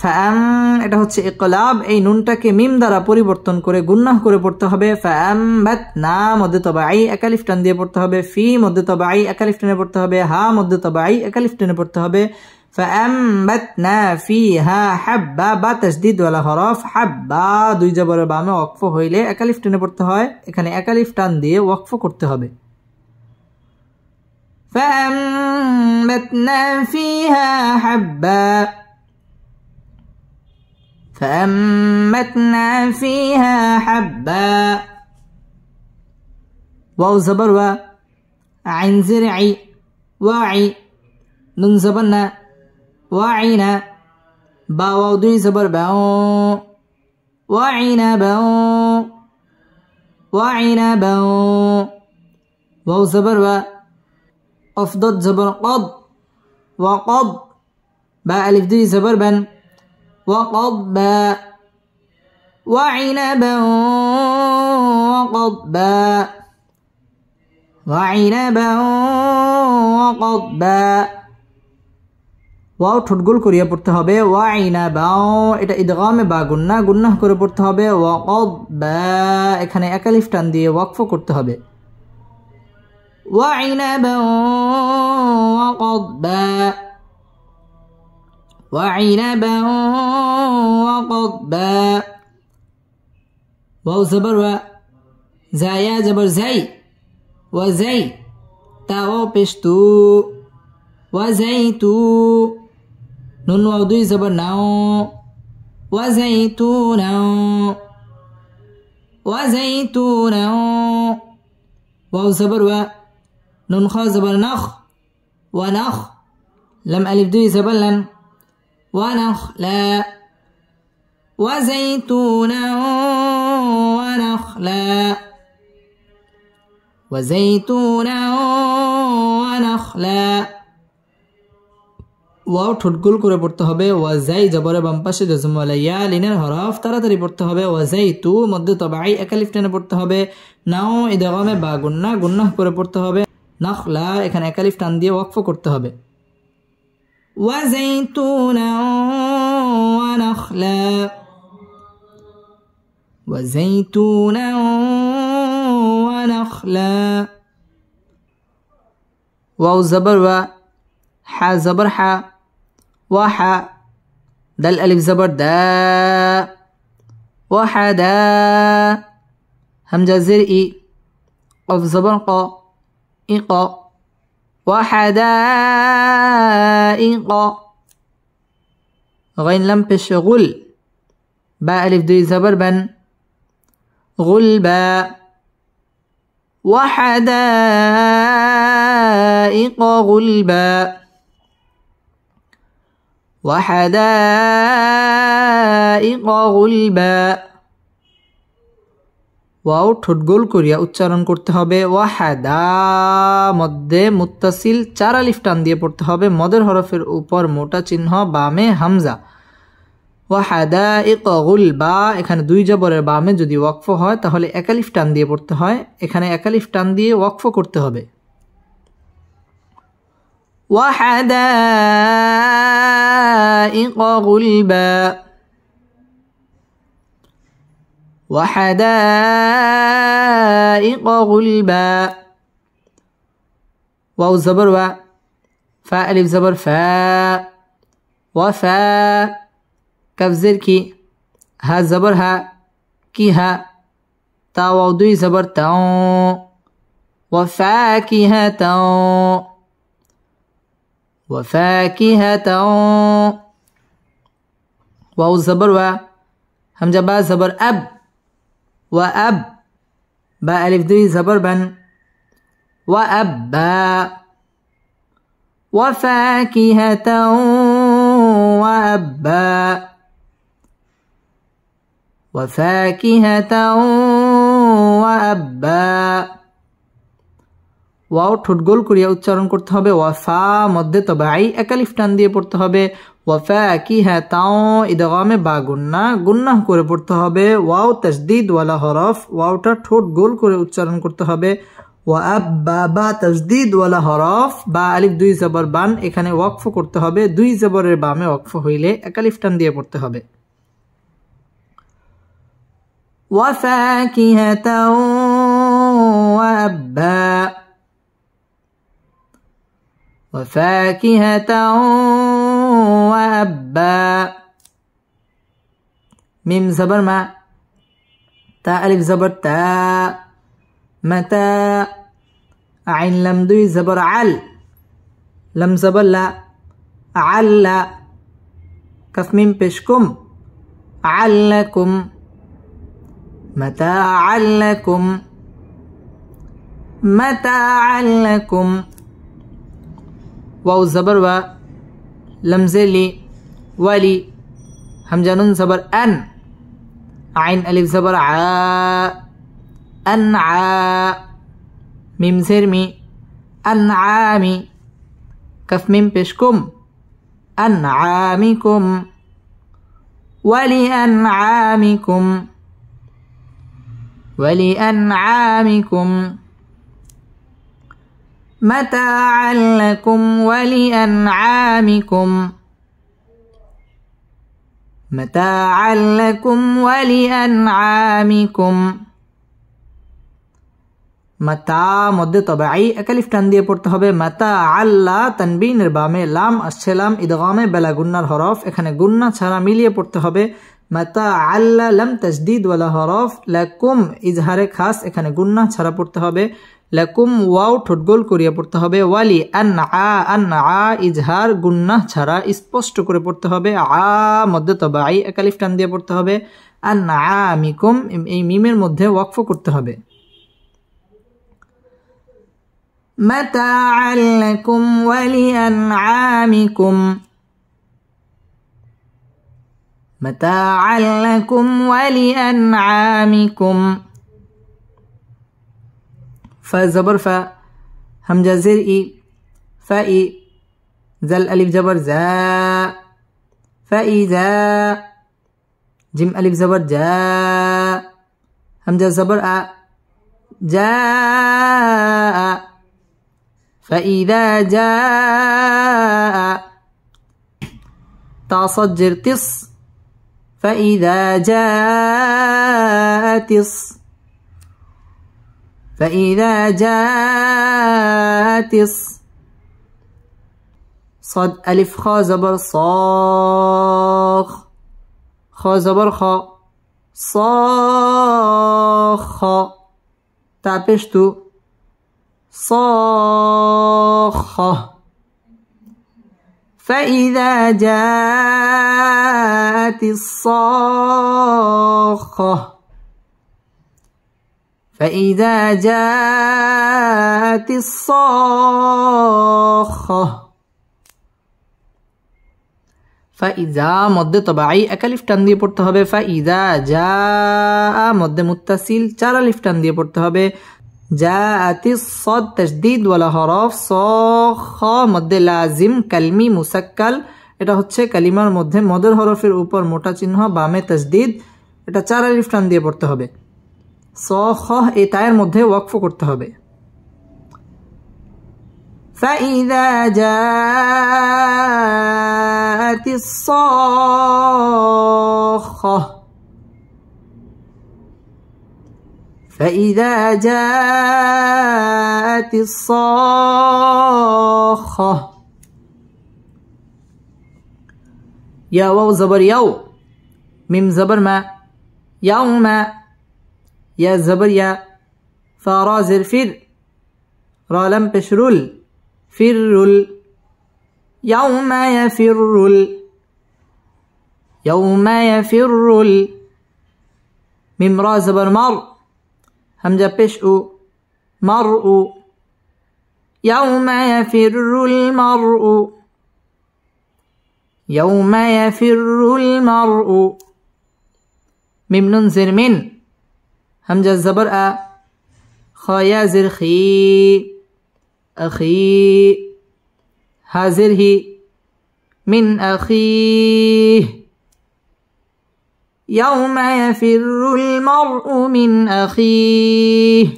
ফাআম এটা হচ্ছে ইকলাব, এই নুনটাকে মিম দ্বারা পরিবর্তন করে গুন্নাহ করে পড়তে হবে। ফাআমবাতনা মধ্যে তবাই এক আলিফ টান দিয়ে পড়তে হবে। ফি মধ্যে তবাই এক আলিফ টেনে পড়তে হবে। হা মধ্যে তবাই এক আলিফ টেনে পড়তে হবে। ফাআম্বাতনা ফিহা হাব্বা বা তাসদীদ ওয়ালা হরফ হাব্বা দুই জবরের বামে ওয়াকফ হইলে একালিফ টেনে পড়তে হয় এখানে একালিফ টান দিয়ে ওয়াকফ করতে হবে ফাআম্বাতনা ফিহা হাব্বা فأنبتنا فيها حبا واو زبر و عين زرعي واعي نون زبرنا واعينا با واو دوي زبر باو واعينا باو واعينا باو واو زبر و أفضل زبر قض وقض با ألف دوي زبر بن وقضبا وعنبا وقضبا وعنبا وقضبا ওয়াও ঠোঁট গোল করিয়া পড়তে হবে ওয়াইনাবা এটা ইদগামে বা গুন্নাহ করে পড়তে হবে ওয়াকদবা এখানে একালিফ টান দিয়ে ওয়াকফ করতে হবে ওয়াইনাবা ওয়াকদবা وعنبا وقضبا واو زبر و زايا زبر زي وزي تاو بشتو وزيتو نون واو دوي زبر ناو وزيتونا وزيتونا واو زبر و نون خا زبر نخ ونخ لم ألف دوي زبر لن ونخلا وزيتونا ونخلا وزيتونا ونخلا ওয়াও ঠোঁট গোল করে পড়তে হবে ওয়াজাই জবরে বাম পাশে জজম ওয়ালা ইয়া লিনের হরফ তাড়াতাড়ি পড়তে হবে ওয়াজাইতু মধ্যে তবাই একালিফ টেনে পড়তে হবে নাও ইদগামে বা গুন্নাহ করে পড়তে হবে নখলা এখানে একালিফ টান দিয়ে ওয়াকফ করতে হবে وزيتونا ونخلا وزيتونا ونخلا واو زبر و حا زبر حا وحا دال ألف زبر دا وحدا همزة زرئي قف زبر قا إقا وحدائق غين لم بش غل با ألف دوي زبر بن غلبا وحدائق غلبا وحدائق غلبا ওয়াও ঠোঁট গোল করিয়া উচ্চারণ করতে হবে ওয়াহাদা মধ্যে মুত্তাসিল চার আলিফ টান দিয়ে পড়তে হবে মদের হরফের উপর মোটা চিহ্ন বামে হামজা ওয়াহাদাইক গুলবা এখানে দুই জবরের বামে যদি ওয়াকফ হয় তাহলে একালিফ টান দিয়ে পড়তে হয় এখানে একালিফ টান দিয়ে ওয়াকফ করতে হবে ওয়াহাদাইক গুলবা وحدائق غلبا واو زبر و فا ألف زبر فا وفا كف زر كي ها زبر ها كي ها تا واو دوي زبر تاو وفاكهة وفاكهة واو زبر و همزة با زبر أب وأب با ألف دوي زبر بن وأبا وفاكهة وأبا وفاكهة وأبا ওয়াও ঠোঁট গোল করিয়া উচ্চারণ করতে হবে ওয়াফা মধ্যে তবাই একালিফ টান দিয়ে পড়তে হবে ওয়াফাকিহাতাও ইদগামে বা গুন্নাহ করে পড়তে হবে ওয়াও তাসদীদ ওয়ালা হরফ ওয়াওটা ঠোঁট গোল করে উচ্চারণ করতে হবে ওয়াআব্বা বা তাসদীদ ওয়ালা হরফ বা আলিফ দুই জবর বান এখানে ওয়াকফ করতে হবে দুই জবরের বামে ওয়াকফ হইলে একালিফ টান দিয়ে পড়তে হবে ওয়াফাকিহাতাও ওয়াআব্বা وفاكهة বা মিম জবর মা তা আলিফ জবর তা মাতা আইন লাম দুই জবর আল লাম জবর লা আল্লা কাফ মিম পেশ কুম আল্লাকুম মাতাআন লাকুম মাতাআন লাকুম ওয়াও জবর ওয়া লাম জেলি ওয়ালি হামজা নুন জবর আন আইন আলিফ জবর আ আনআ মিম জের মি আনআমি কাফ মিম পেশ কুম আনআমিকুম ولأنعامكم ولأنعامكم متاعا لكم ولأنعامكم متاعا لكم ولأنعامكم মাতা মধ্যে তবাই একালিফ টান দিয়ে পড়তে হবে মাতা আল্লা তানবিনের বামে লাম আসছে লাম ইদগামে বেলা গুন্নার হরফ এখানে গুন্না ছাড়া মিলিয়ে পড়তে হবে মাতা আল্লা লাম তাসদীদ ওয়ালা হরফ লাকুম ইজহারে খাস এখানে গুন্না ছাড়া পড়তে হবে লাকুম ওয়াও ঠোঁট গোল করিয়ে পড়তে হবে ওয়ালি আনআ ইজহার গুন্না ছাড়া স্পষ্ট করে পড়তে হবে আ মধ্যে তবাই একালিফ টান দিয়ে পড়তে হবে আনআমিকুম এই মিমের মধ্যে ওয়াকফ করতে হবে متاعا لكم ولأنعامكم متاعا لكم ولأنعامكم فزبر ف همزة زر إي فإي زل ألف جبر زا فإذا جيم ألف زبر جا همزة زبر أ جاء فإذا جاء تصجر تص فإذا جاء تص فإذا جاء تص صد ألف خا زبر صاخ خا زبر خا صاخ تابشتو صاخة فإذا جاءت الصاخة فإذا جاءت الصاخة فإذا مد طبيعي أكلف টান দিয়ে পড়তে হবে فإذا جاء مد متصل 4 আলিফ টান দিয়ে পড়তে হবে جاءت الصاد تشديد ولا حرف صاخ مد لازم كلمي مسكل এটা হচ্ছে কালিমার মধ্যে মদের হরফের উপর মোটা চিহ্ন বামে তাসদীদ এটা 4 আলিফ টান দিয়ে পড়তে হবে صاخ এই তায়ের মধ্যে ওয়াকফ করতে হবে فإذا جاءت الصاخة فإذا جاءت الصاخة يا واو زبر يو ميم زبر ما يوم يا زبر يا فارا زر فر را لم بشرل فرل يوم يفر يوم يفر ميم را زبر مر همزة بشء مرء يوم يفر المرء يوم يفر المرء ميم نون زر من همزة زبر أ خايا زر خي أخي هازره من أخيه يوم يفر المرء من أخيه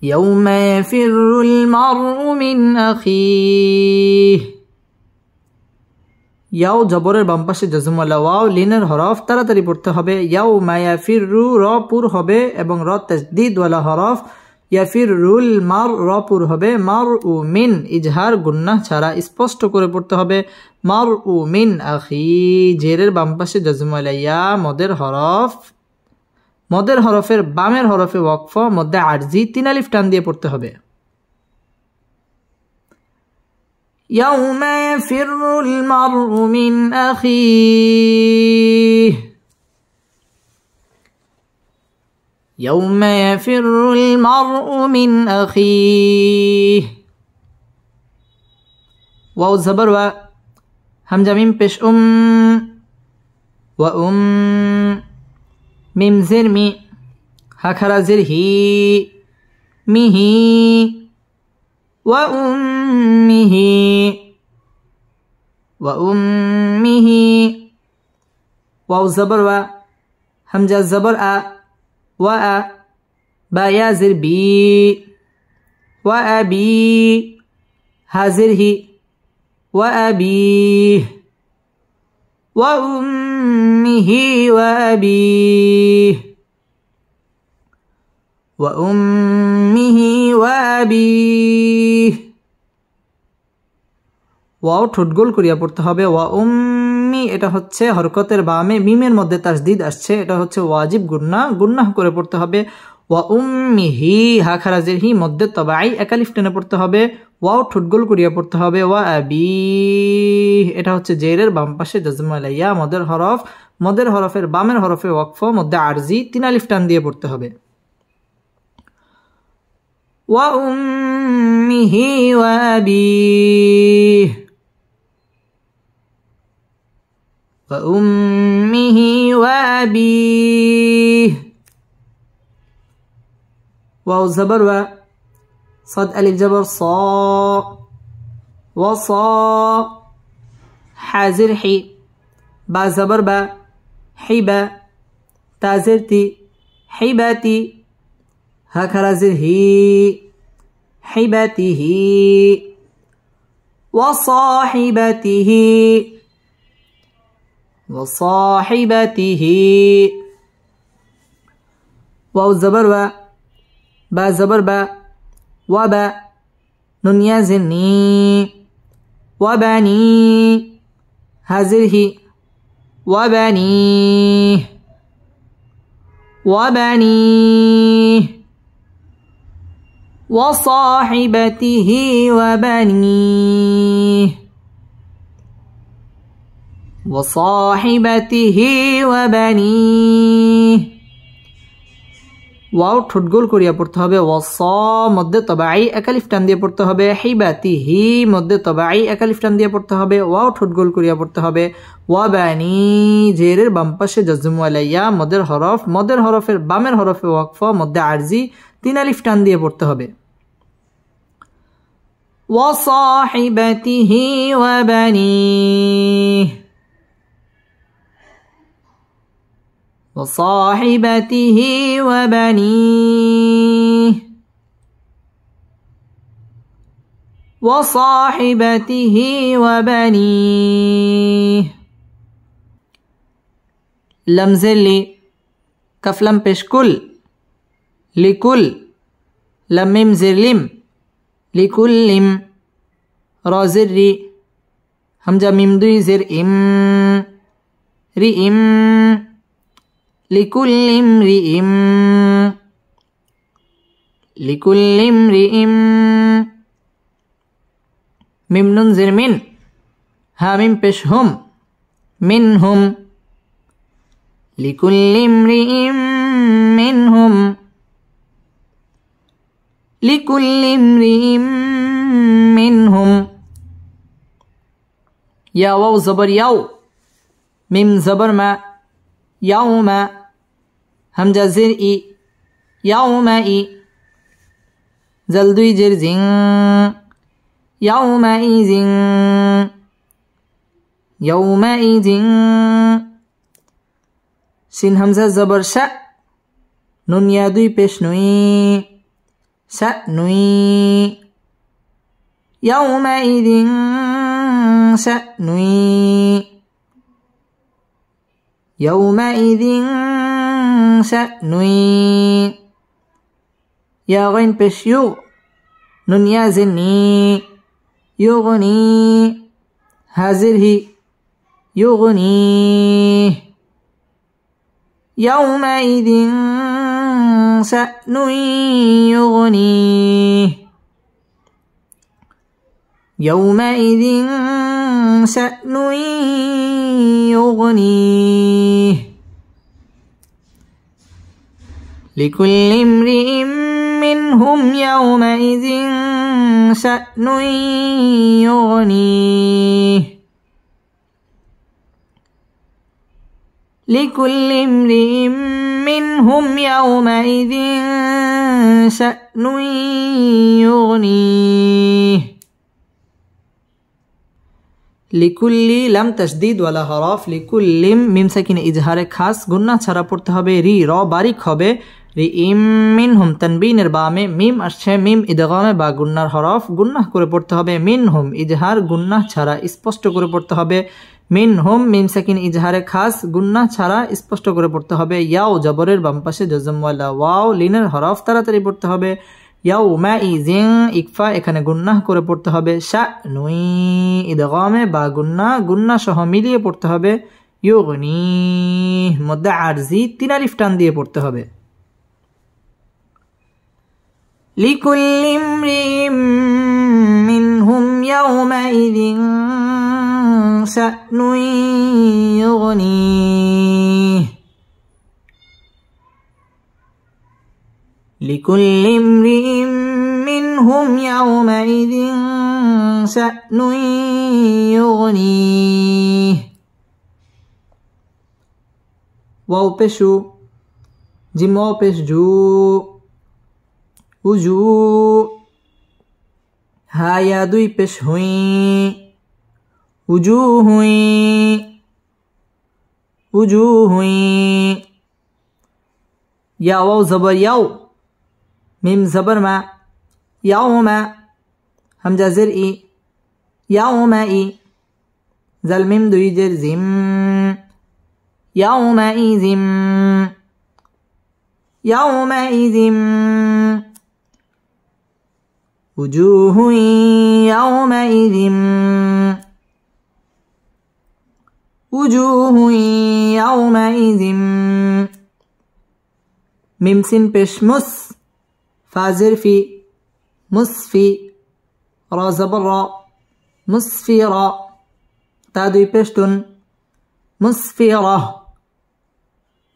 يوم يفر المرء من أخيه ইয়াও জবরের বাম পাশে জজমওয়ালা ওয়াও লিনের হরফ তাড়াতাড়ি পড়তে হবে ইয়াউমা ইয়াফিরু র পুর হবে এবং র তাসদীদ ওয়ালা হরফ ইয়াফিরুল মার রপুর হবে মার উ মিন ইজহার গুন্নাহ ছাড়া স্পষ্ট করে পড়তে হবে মার উ মিন আখি জেরের বাম পাশে জজম আলাইয়া মদের হরফের বামের হরফে ওয়াকফ মধ্যে আরজি 3 আলিফ টান দিয়ে পড়তে হবে ইয়াউমা ইয়াফিরুল মারউ মিন আখিহি يوم يفر المرء من أخيه واو زبر و همزة ميم بش ميم زر مي هكرا زر هي ميهي وأمه واو زبر و همزة زبر با يازر بي وأبي هازره وأبيه وأمه وأبيه ওয়াও ঠোঁট গোল করিয়া পড়তে হবে ওয়া উম্মি এটা হচ্ছে হরকতের বামে মিমের মধ্যে তাসদিদ আসছে এটা হচ্ছে ওয়াজিব গুন্নাহ করে পড়তে হবে ওয়া উম্মিহি হা খারাজের হি মধ্যে তবাই একালিফ টেনে পড়তে হবে ওয়াও ঠোঁট গোল করিয়া পড়তে হবে ওয়া আবি এটা হচ্ছে জেরের বাম পাশে জজম আলাইয়া মদের হরফের বামের হরফে ওয়াকফ মধ্যে আরজি 3 আলিফ টান দিয়ে পড়তে হবে ওয়া উম্মিহি ওয়া আবিহি وأمه وأبيه واو زبر و صاد ألف جبر صا وصا حازر حي با زبر با حيبا تازرتي حيباتي هكذا زر هي حيباته وصاحبته واو زبر و با زبر با وبا نون يازني وبني هازره وبنيه وصاحبته وبنيه ওয়াও ঠোঁট গোল করিয়া পড়তে হবে ওয়াস মধ্যে তবাই একালিফ টান দিয়ে পড়তে হবে হিবাতিহি মধ্যে তবাই একালিফ টান দিয়ে পড়তে হবে ওয়াও ঠোঁট গোল করিয়া পড়তে হবে ওয়াবানি জেরের বাম পাশে জজম আলাইয়া মদের হরফের বামের হরফে ওয়াকফ মধ্যে আরজি 3 আলিফ টান দিয়ে পড়তে হবে ওয়াসাহিবাতিহি ওয়াবানিহি وصاحبته وبنيه لمزلي كفلم بشكل لكل لمم زرلم لكل رازري همزة ميم دوي زر رئم لكل امرئ ميم نون زر من ها ميم پیش هم منهم لكل امرئ منهم يا واو زبر ياو ميم زبر ما يوم همزة زر إي يومئ زل دوي جر زين يومئذ سين همزة زبر شأ نون يا دوي پیش نوي شأنوي يومئذ شأنوي ইয়া গাইন পেশ ইউ নুন ইয়া জিন নি ইউগনি হাজির হি ইউগনি يومئذ شأن يغنيه يومئذ شأن يغنيه لكل امرئ منهم يومئذ شأن يغنيه لكل امرئ منهم يومئذ شأن يغنيه লিকুল্লি লাম তাসদিদ ওয়ালা হরফ লিকুল্লিম মিম সাকিনে ইজহারে খাস গুন্না ছাড়া পড়তে হবে রি র বারিক হবে রি ইম মিনহুম তানবিনের বামে মিম আসছে মিম ইদগামে বা গুন্নার হরফ গুন্নাহ করে পড়তে হবে মিনহুম ইজহার গুন্নাহ ছাড়া স্পষ্ট করে পড়তে হবে মিনহুম মিম সাকিন ইজহারে খাস গুন্নাহ ছাড়া স্পষ্ট করে পড়তে হবে ইয়াও জবরের বাম পাশে জজম ওয়ালা ওয়াও লিনের হরফ তাড়াতাড়ি পড়তে হবে ইয়াউমাইযিন ইকফা এখানে গুন্নাহ করে পড়তে হবে শানুই ইদগামে বা গুন্নাহ সহ মিলিয়ে পড়তে হবে ইউগনি মধ্যে আরজি তিন আলিফ টান দিয়ে পড়তে হবে লিকুল্লি ইমরিম মিনহুম ইয়াউমাইযিন শানুই ইউগনিহ لكل امرئ منهم يومئذ شأن يغنيه واو পেশু জিম ওয়াও পেশ জু উজু হা ইয়া দুই পেশ হুই উজু হুই উজু হুই ইয়া ওয়াও জবর ইয়াও মিম জবর মা ইয়াউমা হামজা জের ই ইয়াউমা ই জাল মিম দুই জের জিম ইয়াউমাইযিম ইয়াউমাইযিম উজুহু ইয়াউমাইযিম উজুহু ইয়াউমাইযিম মিম সিন পেশ মুস فازر في مصفي را زبر را مصفرة تادوي بشتن مصفرة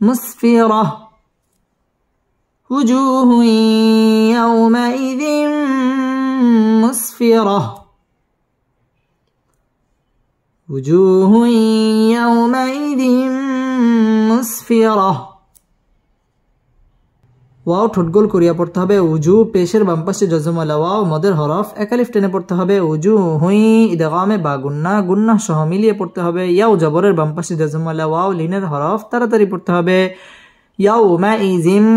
مصفرة وجوه يومئذ مسفرة وجوه يومئذ مسفرة ওয়াও ঠোঁট গোল করিয়া পড়তে হবে উজু পেশের বাম পাশে জজম ওয়ালা ওয়াও মদের হরফ একালিফ টেনে পড়তে হবে উজু হুই ইদগামে বা গুন্নাহ সহ মিলিয়ে পড়তে হবে ইয়াও জবরের বাম পাশে জজম ওয়ালা ওয়াও লিনের হরফ তাড়াতাড়ি পড়তে হবে ইয়াউমাইযিম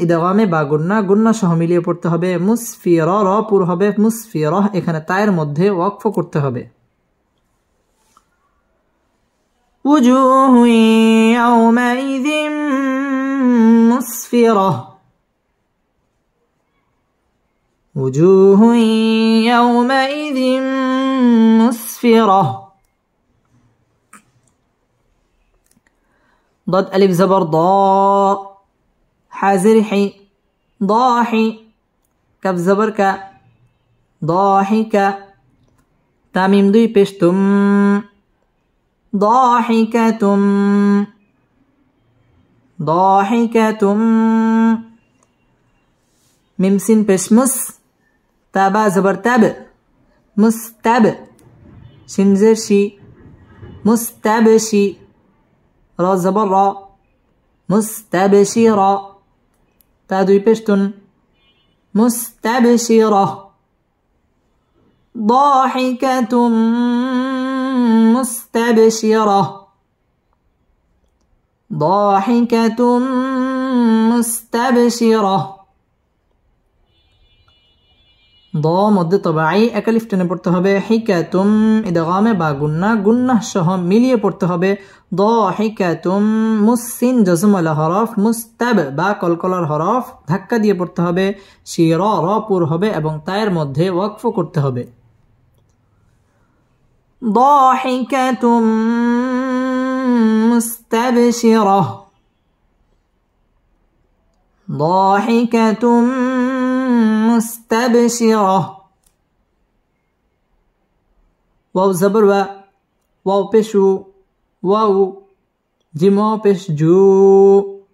ইদগামে বা গুন্নাহ সহ মিলিয়ে পড়তে হবে মুসফিরা র পুর হবে মুসফিরা এখানে তায়ের মধ্যে ওয়াকফ করতে হবে উজুহু ইয়াউমাইযিম মুসফিরা وجوه يومئذ مسفرة ضد ألف زبر ضاء حازر حي ضاحي كف زبر ك ضاحكة تاميم دوي بشتم ضاحكة ضاحكة ميم سين بشمس تابع زبر تاب مستب شنزر شي مستبشي را زبر را مستبشرة تادوي بشتن مستبشرة ضاحكة مستبشرة ضاحكة مستبشرة দ মধ্যে তবাই একালিফ টেনে পড়তে হবে। হিকাতুম ইদগামে বা গুন্না, গুন্নাহ সহ মিলিয়ে পড়তে হবে। দ হিকাতুম মুসিন জজমওয়ালা হরফ, মুস্তাব বা কলকলার হরফ ধাক্কা দিয়ে পড়তে হবে। শির র পুর হবে এবং তায়ের মধ্যে ওয়াকফ করতে হবে। ضاحكতুম মুস্তাবশিরাহ, ضاحكতুম মুস্তাবশিরাহ। ওয়াও জবর ওয়া, ওয়াও পেশ উ, ওয়াও জিম পেশ জু,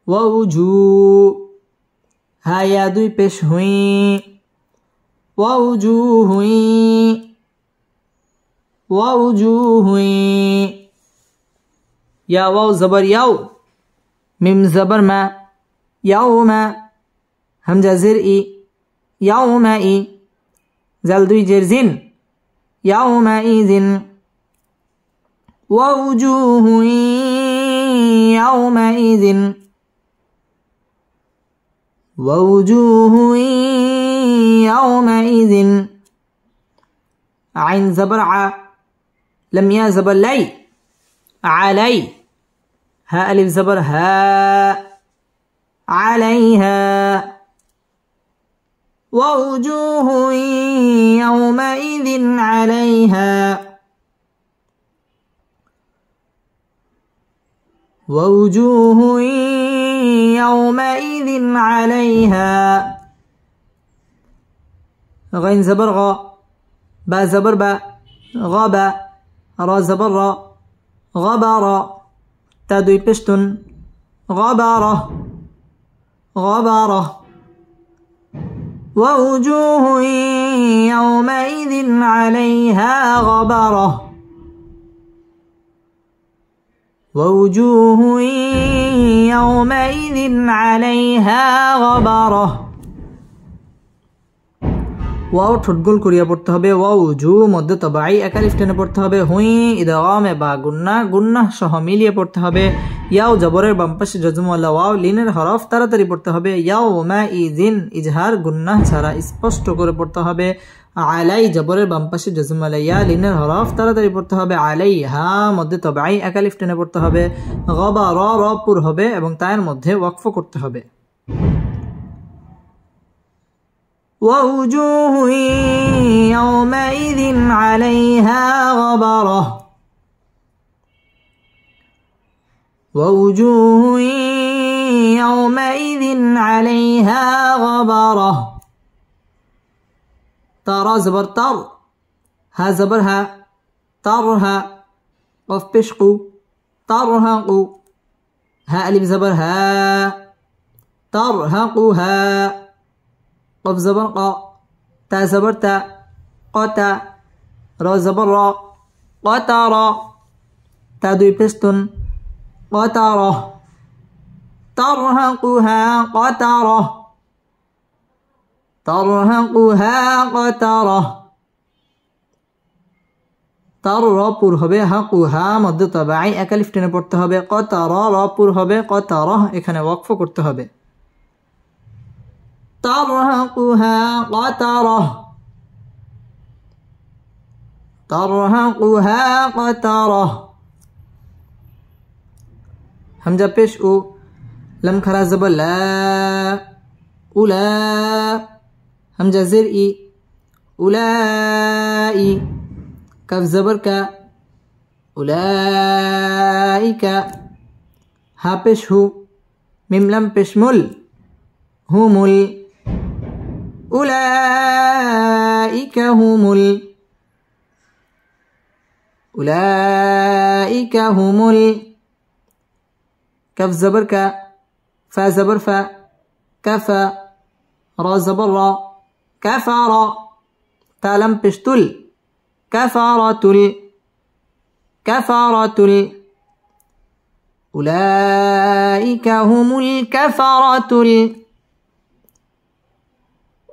ওয়াও জু। হা ইয়া দুই পেশ হুই, ওয়াও জু হুই, ওয়াও জু হুই। ইয়া ওয়াও জবর ইয়াও, মিম জবর মা, ইয়াও মা। হামজা জের ই, ইয়াও মা ই। জাল দুই জের জিন, ইয়াও মা ই জিন। ووجوه يومئذ، ووجوه يومئذ. عين زبر ع، لم يا زبر لي، علي. ها ألف زبر ها، عليها. ووجوه يومئذ عليها، ووجوه يومئذ عليها. غين زبر غا، با زبر با، غابا. را زبر را، غبر. تا دوي پشتن، غبر، غبر. ووجوه يومئذ عليها غبرة، ووجوه يومئذ عليها غبرة. ওয়াও ঠোঁট গোল করিয়া পড়তে হবে। ওয়াও জু মধ্যে তবাই একালিফ টেনে পড়তে হবে। হুই ইদগামে বা গুন্না, গুন্নাহ সহ মিলিয়ে পড়তে হবে। ইয়াও জবরের বাম পাশে জজমওয়ালা ওয়াও, লিনের হরফ তাড়াতাড়ি পড়তে হবে। ইয়াও মা ইজিন ইজহার গুন্নাহ ছাড়া স্পষ্ট করে পড়তে হবে। আলাই জবরের বাম পাশে জজমওয়ালা ইয়া, লিনের হরফ তাড়াতাড়ি পড়তে হবে। আলাইহা মধ্যে তবাই একালিফ টেনে পড়তে হবে। গবারা র পুর হবে এবং তায়ের মধ্যে ওয়াকফ করতে হবে। ووجوه يومئذ عليها غبرة، ووجوه يومئذ عليها غبرة. ترى زبر تر، ها زبر ها، ترها. قف بشقو، ترهقو. ها ألف زبر ها، ترهقها. قف زبر قا، تا زبر تا، قتا. را زبر را، قترا. تا دوي پشتن، قترة. ترهقها قترة، ترهقها قترة. তার র পুর হবে। হাকুহা মধ্য তবাই একালিফ টেনে পড়তে হবে। কতারা র পুর হবে। কতারহ এখানে ওয়াকফ করতে হবে। তারহাকুহা কতারহ, তারহাকুহা কতারহ। হামজা পেশ উ, লম খারা জবর লা, উলা। হামজা জের ই, উলাই। কাফ জবর কা, উলাইকা। হা পেশ হু, মিম লাম পেশ মুল, হুমুল। উলাইকা হুমুল, উলাইকা হুমুল। كف زبر كا، فا زبر فا، كفا. را زبر را، كفر. تا لم پشتل، كفرة، كفرة. أولئك هم الكفرة،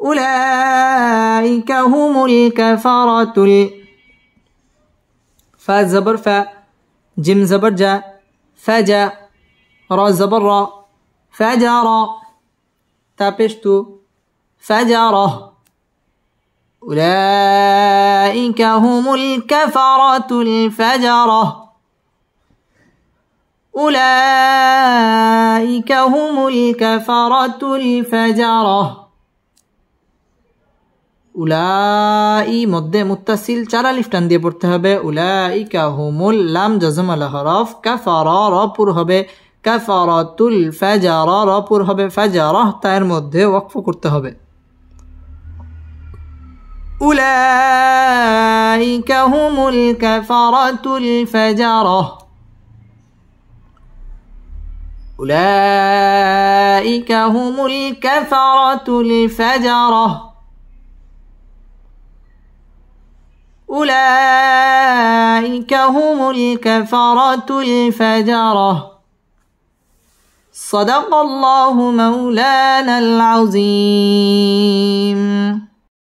أولئك هم الكفرة. فا زبر فا، جيم زبر جا، فجا. را زبر را، فجر. تا پشتو، فجره. أولئك هم الكفرة الفجرة أولئك هم الكفرة الفجرة উলাই মধ্যে মুত্তাসিল 4 আলিফ টান দিয়ে পড়তে হবে উলাইকা হুমুল লাম জজম আলা হরফ কাফারা র পুর হবে কাফারাতুল ফাজারা র পুর হবে ফাজারা তার মধ্যে ওয়াকফ করতে হবে উলাইকা হুমুল কাফারাতুল ফাজারা উলাইকা হুমুল কাফারাতুল ফাজারা أولئك هم الكفرة الفجرة صدق الله مولانا العظيم